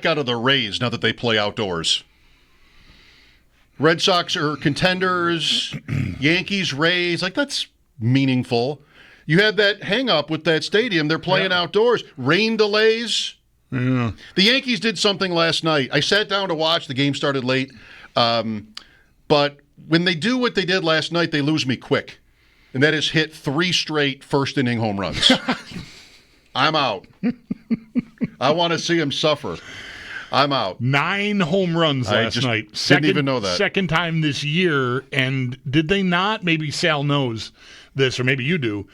out of the Rays now that they play outdoors. Red Sox are contenders, Yankees, Rays, like that's meaningful. You had that hang-up with that stadium. They're playing outdoors. Rain delays. The Yankees did something last night. I sat down to watch. The game started late. But when they do what they did last night, they lose me quick. And that is hit 3 straight first-inning home runs. I'm out. I want to see him suffer. I'm out. 9 home runs last night. Didn't even know that. Second time this year. And did they not? Maybe Sal knows this, or maybe you do.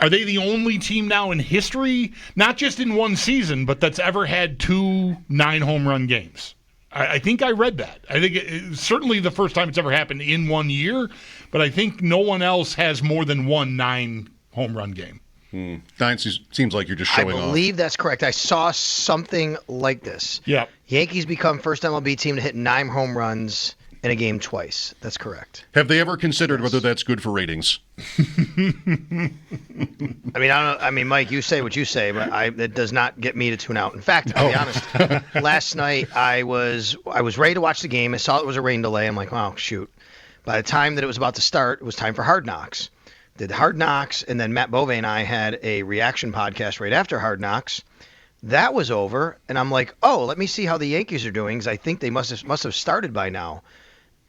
Are they the only team now in history, not just in one season, but that's ever had 2 9-home-run games? I think I read that. I think it's certainly the first time it's ever happened in 1 year, but I think no one else has more than 1 9-home-run game. 9 seems like you're just showing off. I believe that's correct. I saw something like this. Yeah. Yankees become first MLB team to hit 9 home runs in a game twice. That's correct. Have they ever considered whether that's good for ratings? I mean, Mike, you say what you say, but it does not get me to tune out. In fact, I'll be honest. Last night I was ready to watch the game. I saw it was a rain delay. I'm like, oh shoot. By the time that it was about to start, it was time for Hard Knocks. Did Hard Knocks, and then Matt Bove and I had a reaction podcast right after Hard Knocks. That was over, and I'm like, oh, let me see how the Yankees are doing, because I think they must have started by now.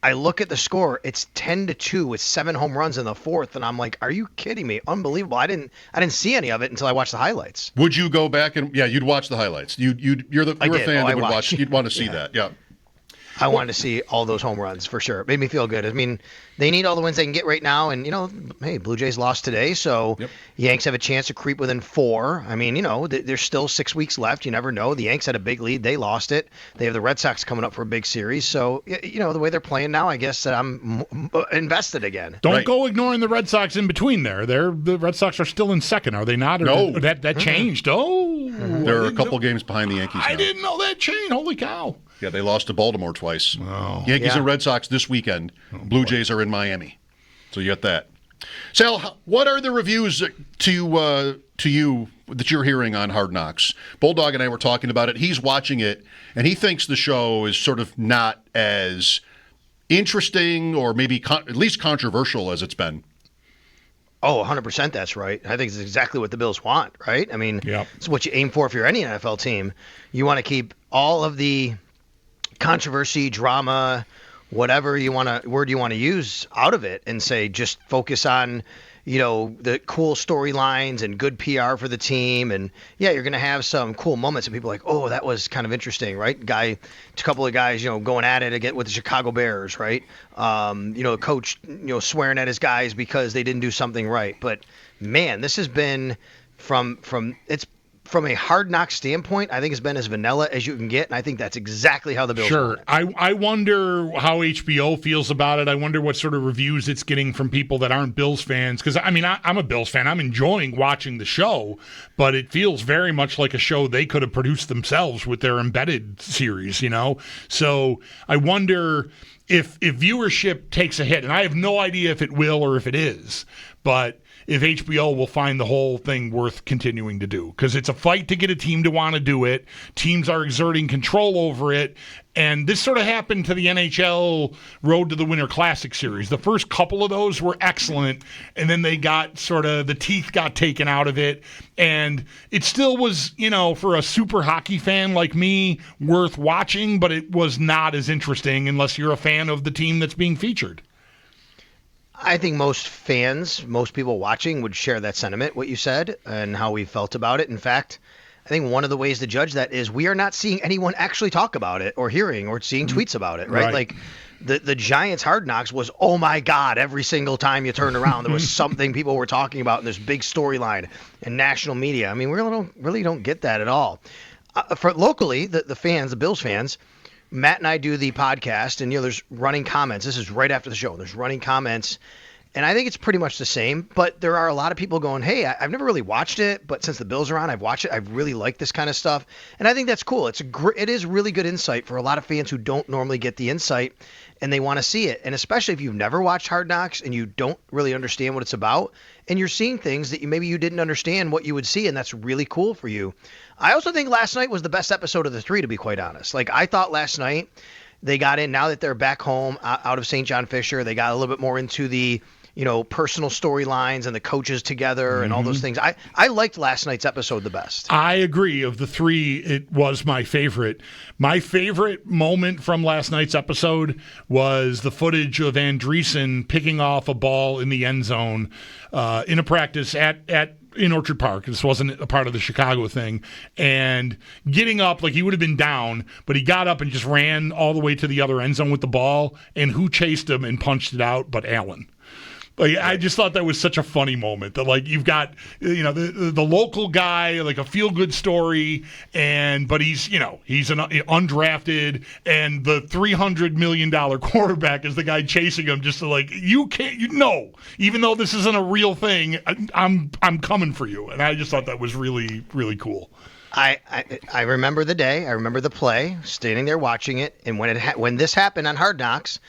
I look at the score. It's 10-2 with 7 home runs in the fourth, and I'm like, "Are you kidding me? Unbelievable!" I didn't see any of it until I watched the highlights. Would you go back and you'd watch the highlights? You're a fan that would watch. You'd want to see that. Yeah. I wanted to see all those home runs for sure. It made me feel good. I mean, they need all the wins they can get right now. And, hey, Blue Jays lost today, so Yanks have a chance to creep within 4. I mean, there's still 6 weeks left. You never know. The Yanks had a big lead. They lost it. They have the Red Sox coming up for a big series. So, the way they're playing now, I guess that I'm invested again. Don't go ignoring the Red Sox in between there. The Red Sox are still in second, are they not? Or no. That changed. Oh. They're a couple games behind the Yankees now. I didn't know that changed. Holy cow. Yeah, they lost to Baltimore twice. Oh. Yankees and Red Sox this weekend. Blue Jays are in Miami. So you got that. Sal, what are the reviews to you that you're hearing on Hard Knocks? Bulldog and I were talking about it. He's watching it, and he thinks the show is sort of not as interesting or maybe at least controversial as it's been. Oh, 100% that's right. I think it's exactly what the Bills want, right? I mean, it's what you aim for if you're any NFL team. You want to keep all of the controversy, drama, whatever word you want to use out of it, and say just focus on the cool storylines and good PR for the team. And you're going to have some cool moments and people are like, oh, that was kind of interesting, right? A couple of guys going at it again with the Chicago Bears, right? Coach swearing at his guys because they didn't do something right. But man, this has been from a Hard Knock standpoint, I think it's been as vanilla as you can get, and I think that's exactly how the Bills want it. I wonder how HBO feels about it. I wonder what sort of reviews it's getting from people that aren't Bills fans, because, I mean, I'm a Bills fan. I'm enjoying watching the show, but it feels very much like a show they could have produced themselves with their embedded series, So I wonder if viewership takes a hit, and I have no idea if it will or if it is, but if HBO will find the whole thing worth continuing to do. Because it's a fight to get a team to want to do it. Teams are exerting control over it. And this sort of happened to the NHL Road to the Winter Classic series. The first couple of those were excellent, and then they got the teeth got taken out of it. And it still was, for a super hockey fan like me, worth watching, but it was not as interesting unless you're a fan of the team that's being featured. I think most people watching would share that sentiment, what you said, and how we felt about it. In fact, I think one of the ways to judge that is we are not seeing anyone actually talk about it or hearing or seeing tweets about it, right? Like the Giants Hard Knocks was, oh my God, every single time you turned around, there was something people were talking about in this big storyline and national media. I mean, we really don't get that at all. For locally, the fans, the Bills fans, Matt and I do the podcast, and there's running comments. This is right after the show. There's running comments, And I think it's pretty much the same, but there are a lot of people going, hey, I've never really watched it, but since the Bills are on, I've watched it. I really like this kind of stuff. And I think that's cool. It is really good insight for a lot of fans who don't normally get the insight and they want to see it. And especially if you've never watched Hard Knocks and you don't really understand what it's about and you're seeing things that maybe you didn't understand what you would see, and that's really cool for you. I also think last night was the best episode of the 3, to be quite honest. Like, I thought last night they got in, now that they're back home out of St. John Fisher, they got a little bit more into the personal storylines and the coaches together and all those things. I liked last night's episode the best. I agree. Of the 3, it was my favorite. My favorite moment from last night's episode was the footage of Andreessen picking off a ball in the end zone in a practice in Orchard Park. This wasn't a part of the Chicago thing. And getting up, like he would have been down, but he got up and just ran all the way to the other end zone with the ball. And who chased him and punched it out but Allen? Like, I just thought that was such a funny moment that, like, you've got, the local guy, like a feel-good story, but he's an undrafted, and the $300 million quarterback is the guy chasing him just to, like, even though this isn't a real thing, I'm coming for you. And I just thought that was really, really cool. I remember the day. I remember the play, standing there watching it, and when this happened on Hard Knocks,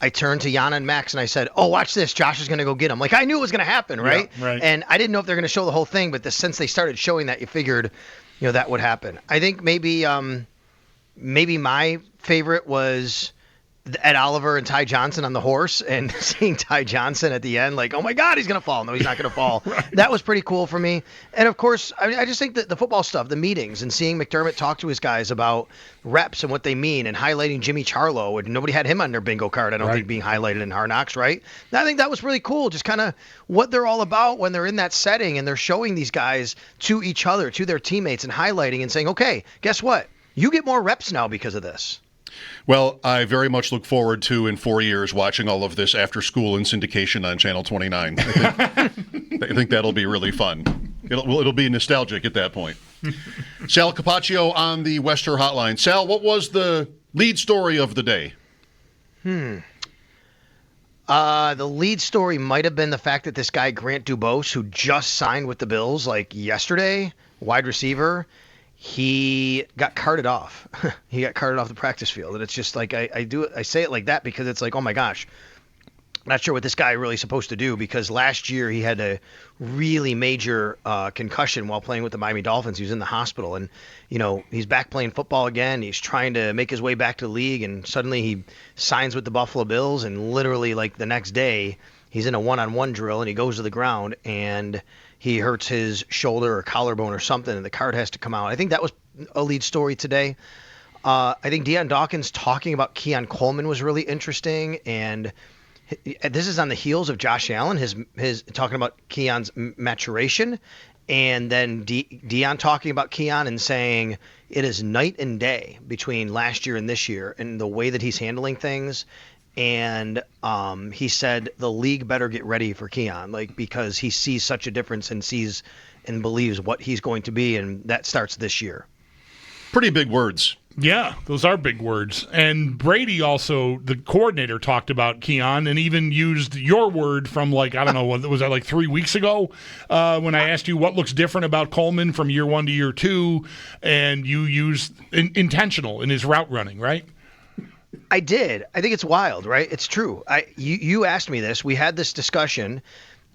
I turned to Yana and Max and I said, oh, watch this. Josh is going to go get him. Like, I knew it was going to happen, right? Yeah, right. And I didn't know if they're going to show the whole thing, but since they started showing that, you figured, that would happen. I think maybe my favorite was Ed Oliver and Ty Johnson on the horse, and seeing Ty Johnson at the end, like, oh my God, he's going to fall. No, he's not going to fall. Right. That was pretty cool for me. And of course, I just think that the football stuff, the meetings, and seeing McDermott talk to his guys about reps and what they mean, and highlighting Jimmy Charlo, and nobody had him on their bingo card, I don't think, being highlighted in Hard Knocks, right? And I think that was really cool, just kind of what they're all about when they're in that setting, and they're showing these guys to each other, to their teammates, and highlighting and saying, okay, guess what? You get more reps now because of this. Well, I very much look forward to, in 4 years, watching all of this after school in syndication on Channel 29. I think that'll be really fun. It'll be nostalgic at that point. Sal Capaccio on the Wester Hotline. Sal, what was the lead story of the day? The lead story might have been the fact that this guy, Grant Dubose, who just signed with the Bills like yesterday, wide receiver, he got carted off. He got carted off the practice field. And it's just like, I say it like that because it's like, oh my gosh, I'm not sure what this guy really supposed to do, because last year he had a really major concussion while playing with the Miami Dolphins. He was in the hospital, and he's back playing football again. He's trying to make his way back to the league, and suddenly he signs with the Buffalo Bills, and literally like the next day he's in a one-on-one drill and he goes to the ground and he hurts his shoulder or collarbone or something, and the card has to come out. I think that was a lead story today. I think Deion Dawkins talking about Keon Coleman was really interesting, and this is on the heels of Josh Allen, his talking about Keon's maturation, and then Deion talking about Keon and saying it is night and day between last year and this year, and the way that he's handling things. And he said the league better get ready for Keon, because he sees such a difference and sees and believes what he's going to be, and that starts this year. Pretty big words. Yeah, those are big words. And Brady also, the coordinator, talked about Keon and even used your word from I don't know, was that 3 weeks ago when I asked you what looks different about Coleman from year 1 to year 2, and you used intentional in his route running, right? I did. I think it's wild, right? It's true. You asked me this. We had this discussion.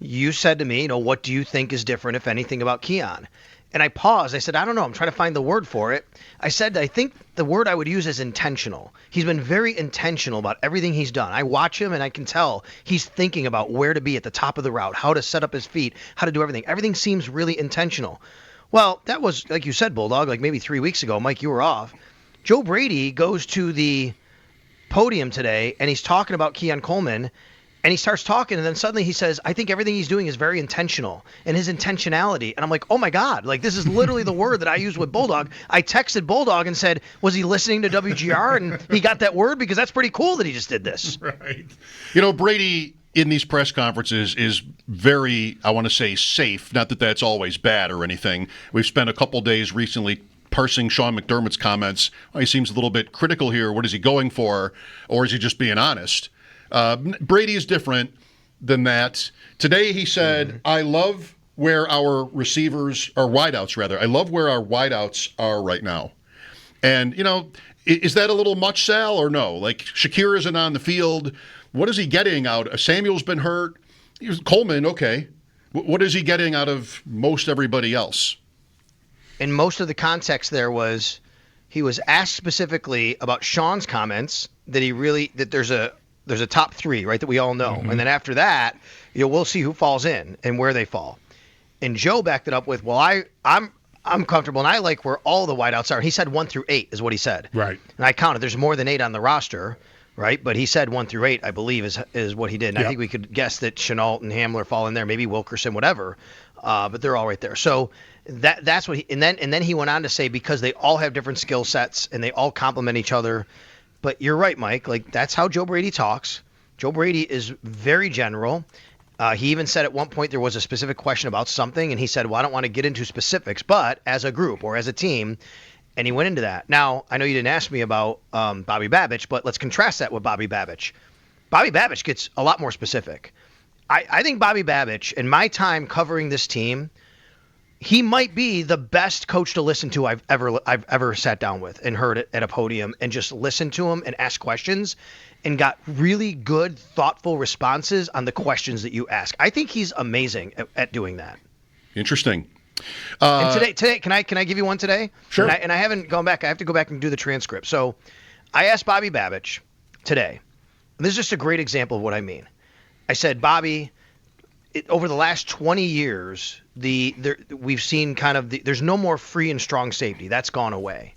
You said to me, what do you think is different, if anything, about Keon? And I paused. I said, I don't know. I'm trying to find the word for it. I said, I think the word I would use is intentional. He's been very intentional about everything he's done. I watch him and I can tell he's thinking about where to be at the top of the route, how to set up his feet, how to do everything. Everything seems really intentional. Well, that was, like you said, Bulldog, maybe 3 weeks ago. Mike, you were off. Joe Brady goes to the podium today and he's talking about Keon Coleman, and he starts talking, and then suddenly he says, I think everything he's doing is very intentional, and his intentionality. And I'm like, oh my God, this is literally the word that I use with Bulldog. I texted Bulldog and said, was he listening to WGR? And he got that word, because that's pretty cool that he just did this. Right. Brady in these press conferences is very, I want to say, safe. Not that that's always bad or anything. We've spent a couple days recently parsing Sean McDermott's comments. He seems a little bit critical here. What is he going for? Or is he just being honest? Brady is different. than that. Today he said, I love where our receivers, or wideouts rather, I love where our wideouts are right now. And, is that a little much, Sal, or no? Like, Shakir isn't on the field. What is he getting out? Samuel's been hurt. Coleman, okay. What is he getting out of most everybody else? And most of the context there was he was asked specifically about Sean's comments that there's a top three, right, that we all know. And then after that, we'll see who falls in and where they fall. And Joe backed it up with, well, I'm comfortable, and I like where all the wideouts are. He said 1 through 8 is what he said. Right. And I counted. There's more than 8 on the roster, right? But he said 1 through 8, I believe, is what he did. And I think we could guess that Chenault and Hamler fall in there, maybe Wilkerson, whatever. But they're all right there. So that's what and then he went on to say, because they all have different skill sets and they all complement each other. But you're right, Mike. Like, that's how Joe Brady talks. Joe Brady is very general. He even said at one point there was a specific question about something, and he said, well, I don't want to get into specifics, but as a group or as a team, and he went into that. Now, I know you didn't ask me about Bobby Babich, but let's contrast that with Bobby Babich. Bobby Babich gets a lot more specific. I think Bobby Babich, in my time covering this team, he might be the best coach to listen to I've ever sat down with and heard it at a podium and just listened to him and ask questions and got really good, thoughtful responses on the questions that you ask. I think he's amazing at doing that. Interesting. And today, can I give you one today? Sure. And I haven't gone back. I have to go back and do the transcript. So I asked Bobby Babich today. And this is just a great example of what I mean. I said, Bobby, over the last 20 years, we've seen there's no more free and strong safety. That's gone away.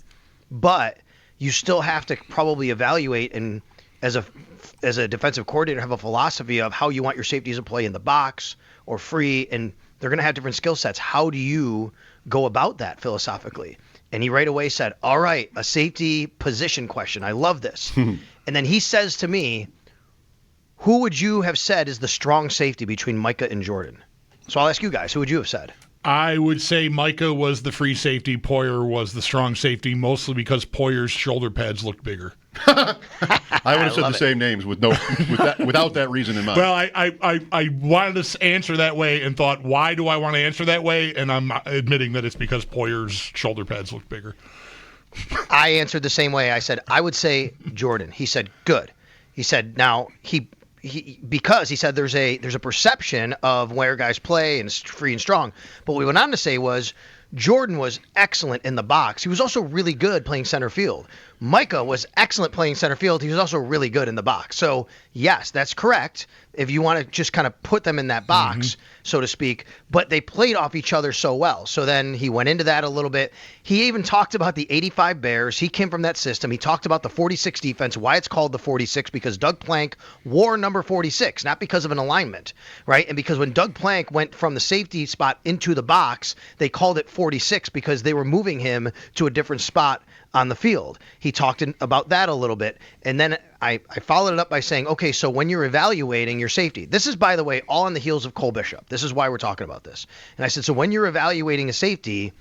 But you still have to probably evaluate and as a defensive coordinator have a philosophy of how you want your safeties to play in the box or free, and they're going to have different skill sets. How do you go about that philosophically? And he right away said, all right, a safety position question. I love this. And then he says to me, who would you have said is the strong safety between Micah and Jordan? So I'll ask you guys, who would you have said? I would say Micah was the free safety, Poyer was the strong safety, mostly because Poyer's shoulder pads looked bigger. I would have said the same names without that reason in mind. Well, I wanted to answer that way and thought, why do I want to answer that way? And I'm admitting that it's because Poyer's shoulder pads looked bigger. I answered the same way. I said, I would say Jordan. He said, good. He said, now because he said there's a perception of where guys play and free and strong. But what we went on to say was Jordan was excellent in the box. He was also really good playing center field. Micah was excellent playing center field. He was also really good in the box. So, yes, that's correct if you want to just kind of put them in that box, so to speak. But they played off each other so well. So then he went into that a little bit. He even talked about the 85 Bears. He came from that system. He talked about the 46 defense, why it's called the 46, because Doug Plank wore number 46, not because of an alignment, right? And because when Doug Plank went from the safety spot into the box, they called it 46 because they were moving him to a different spot on the field. He talked about that a little bit. And then I followed it up by saying, okay, so when you're evaluating your safety, this is, by the way, all on the heels of Cole Bishop. This is why we're talking about this. And I said, so when you're evaluating a safety,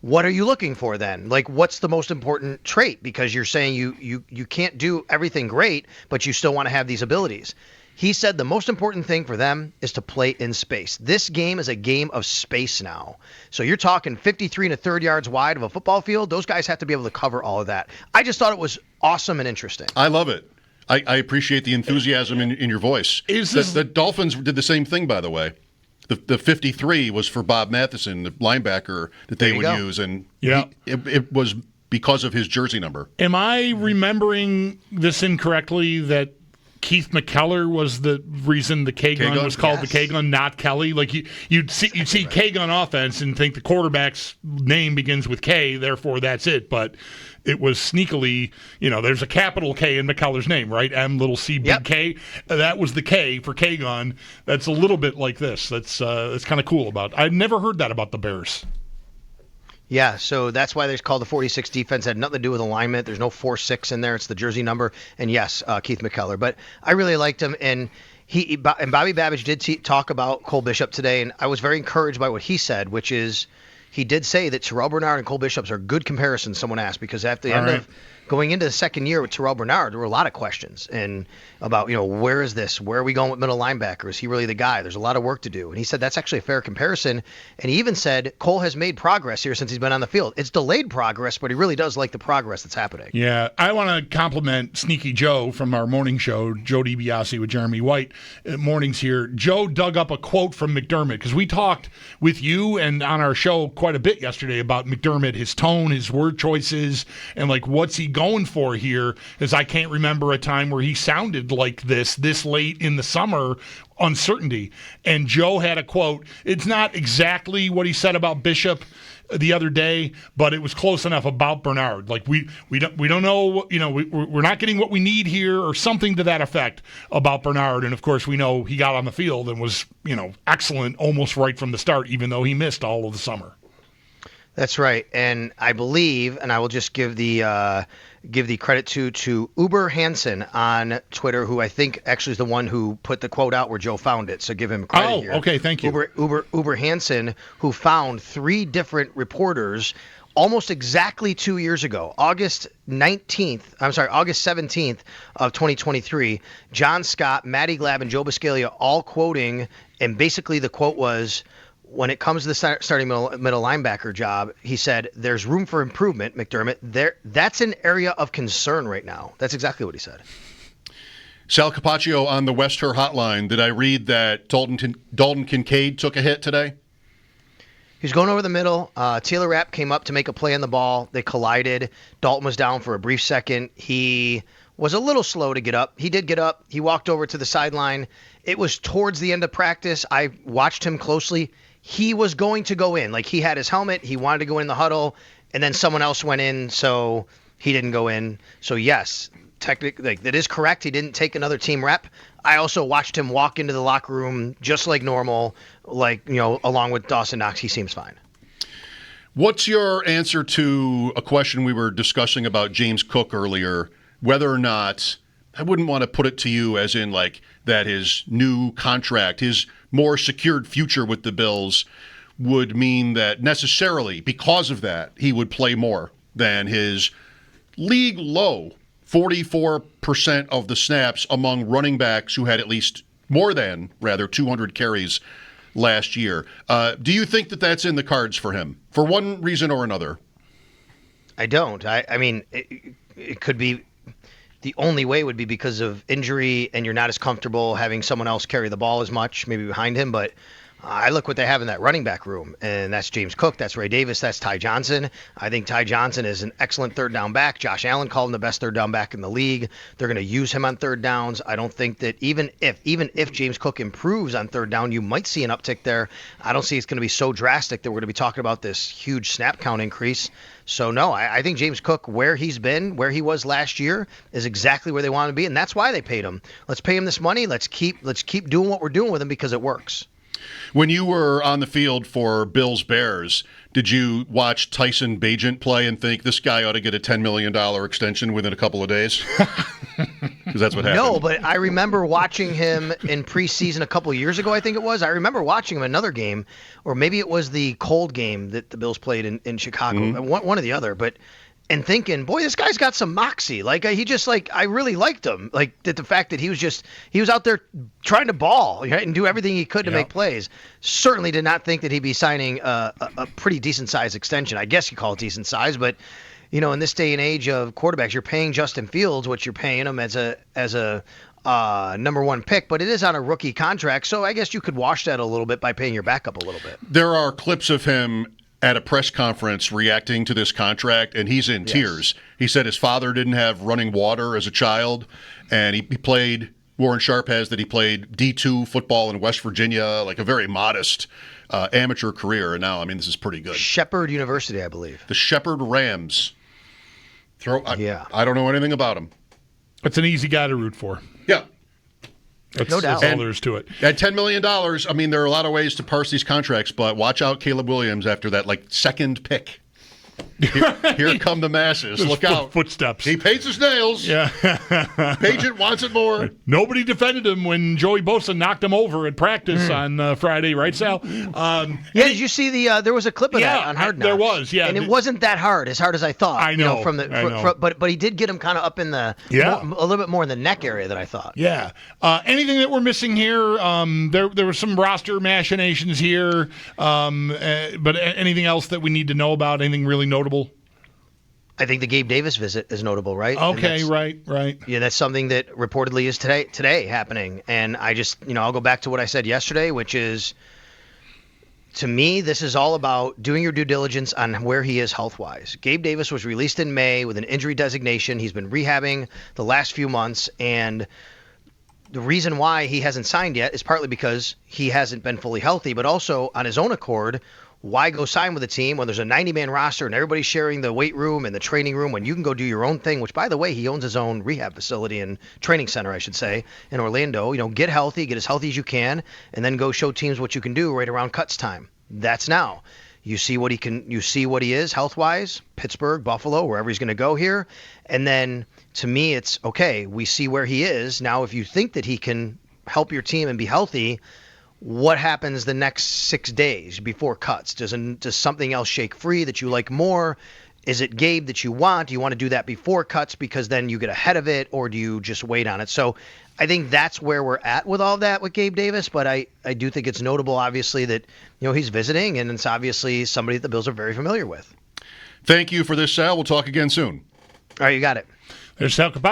what are you looking for then? Like, what's the most important trait? Because you're saying you can't do everything great, but you still want to have these abilities. He said the most important thing for them is to play in space. This game is a game of space now. So you're talking 53 1/3 yards wide of a football field. Those guys have to be able to cover all of that. I just thought it was awesome and interesting. I love it. I appreciate the enthusiasm in your voice. The Dolphins did the same thing, by the way. The 53 was for Bob Matheson, the linebacker that they would use, and it was because of his jersey number. Am I remembering this incorrectly, that Keith McKellar was the reason the K-gun was called the K-gun, not Kelly? Like you'd see K-gun offense and think the quarterback's name begins with K, therefore that's it. But it was sneakily, there's a capital K in McKellar's name, right? M little C big K. That was the K for K-gun. That's a little bit like this. That's kind of cool about. I'd never heard that about the Bears. Yeah, so that's why they're called the 46 defense. It had nothing to do with alignment. There's no 4-6 in there. It's the jersey number. And yes, Keith McKellar. But I really liked him. And Bobby Babich did talk about Cole Bishop today. And I was very encouraged by what he said, which is he did say that Terrell Bernard and Cole Bishops are good comparisons, someone asked, because at the end of going into the second year with Terrell Bernard, there were a lot of questions and about, where is this? Where are we going with middle linebacker? Is he really the guy? There's a lot of work to do. And he said that's actually a fair comparison. And he even said Cole has made progress here since he's been on the field. It's delayed progress, but he really does like the progress that's happening. Yeah, I want to compliment Sneaky Joe from our morning show, Joe DiBiase with Jeremy White, mornings here. Joe dug up a quote from McDermott, because we talked with you and on our show quite a bit yesterday about McDermott, his tone, his word choices, and like what's he going for here, as I can't remember a time where he sounded like this late in the summer, uncertainty. And Joe had a quote. It's not exactly what he said about Bishop the other day, but it was close enough about Bernard. Like we don't know, we're not getting what we need here, or something to that effect about Bernard. And of course, we know he got on the field and was, excellent almost right from the start, even though he missed all of the summer. That's right. And I believe, and I will just give the credit to Uber Hansen on Twitter, who I think actually is the one who put the quote out where Joe found it. So give him credit here. Okay, thank you. Uber Hansen, who found 3 different reporters almost exactly 2 years ago, August 17th of 2023, John Scott, Matty Glab, and Joe Biscaglia all quoting, and basically the quote was, when it comes to the starting middle linebacker job, he said, there's room for improvement, McDermott. That's an area of concern right now. That's exactly what he said. Sal Capaccio on the Wester hotline. Did I read that Dalton Kincaid took a hit today? He was going over the middle. Taylor Rapp came up to make a play on the ball. They collided. Dalton was down for a brief second. He was a little slow to get up. He did get up. He walked over to the sideline. It was towards the end of practice. I watched him closely. He was going to go in. Like, he had his helmet. He wanted to go in the huddle, and then someone else went in, so he didn't go in. So, yes, technically, that is correct. He didn't take another team rep. I also watched him walk into the locker room just like normal, along with Dawson Knox. He seems fine. What's your answer to a question we were discussing about James Cook earlier, whether or not, I wouldn't want to put it to you as in like that his new contract, his more secured future with the Bills would mean that necessarily because of that he would play more than his league low 44% of the snaps among running backs who had at least 200 carries last year. Do you think that that's in the cards for him for one reason or another? I don't. I mean, it could be. The only way would be because of injury and you're not as comfortable having someone else carry the ball as much, maybe behind him. But I look what they have in that running back room, and that's James Cook, that's Ray Davis, that's Ty Johnson. I think Ty Johnson is an excellent third down back. Josh Allen called him the best third down back in the league. They're going to use him on third downs. I don't think that even if James Cook improves on third down, you might see an uptick there. I don't see it's going to be so drastic that we're going to be talking about this huge snap count increase. So, no, I think James Cook, where he's been, where he was last year, is exactly where they want to be, and that's why they paid him. Let's pay him this money. Let's keep doing what we're doing with him because it works. When you were on the field for Bills Bears, did you watch Tyson Bagent play and think this guy ought to get a $10 million extension within a couple of days? Because that's what happened. No, but I remember watching him in preseason a couple of years ago, I think it was. I remember watching him in another game, or maybe it was the cold game that the Bills played in Chicago, one or the other. And thinking, boy, this guy's got some moxie. Like, I really liked him. Like, the fact that he was out there trying to ball, right, and do everything he could to make plays. Certainly did not think that he'd be signing a pretty decent size extension. I guess you call it decent size, but in this day and age of quarterbacks, you're paying Justin Fields what you're paying him as a number one pick, but it is on a rookie contract. So I guess you could wash that a little bit by paying your backup a little bit. There are clips of him at a press conference reacting to this contract, and he's in tears. He said his father didn't have running water as a child, and he played, Warren Sharp has that he played D2 football in West Virginia, like a very modest amateur career, and now, this is pretty good. Shepherd University, I believe. The Shepherd Rams. I don't know anything about him. It's an easy guy to root for. Yeah. No doubt. That's all there is to it. At $10 million, there are a lot of ways to parse these contracts, but watch out Caleb Williams after that, second pick. Here come the masses. Look out. Footsteps. He paints his nails. Yeah. Pageant wants it more. Nobody defended him when Joey Bosa knocked him over at practice on Friday, right, Sal? Did you see there was a clip of that on Hard Knocks? There was, yeah. And it wasn't that hard, as I thought. I know. But he did get him kind of up in the, a little bit more in the neck area than I thought. Yeah. Anything that we're missing here? There were some roster machinations here, but anything else that we need to know about? Anything really notable? I think the Gabe Davis visit is notable, right? Okay, right. Yeah, that's something that reportedly is today happening. And I just, I'll go back to what I said yesterday, which is, to me, this is all about doing your due diligence on where he is health-wise. Gabe Davis was released in May with an injury designation. He's been rehabbing the last few months, and the reason why he hasn't signed yet is partly because he hasn't been fully healthy, but also on his own accord. Why go sign with a team when there's a 90-man roster and everybody's sharing the weight room and the training room when you can go do your own thing, which, by the way, he owns his own rehab facility and training center, I should say, in Orlando. Get healthy, get as healthy as you can, and then go show teams what you can do right around cuts time. That's now. You see what he is health-wise, Pittsburgh, Buffalo, wherever he's going to go here. And then, to me, it's, okay, we see where he is. Now, if you think that he can help your team and be healthy, what happens the next 6 days before cuts? Does something else shake free that you like more? Is it Gabe that you want? Do you want to do that before cuts because then you get ahead of it, or do you just wait on it? So I think that's where we're at with all that with Gabe Davis, but I do think it's notable, obviously, that he's visiting, and it's obviously somebody that the Bills are very familiar with. Thank you for this, Sal. We'll talk again soon. All right, you got it. There's Sal Capaccio.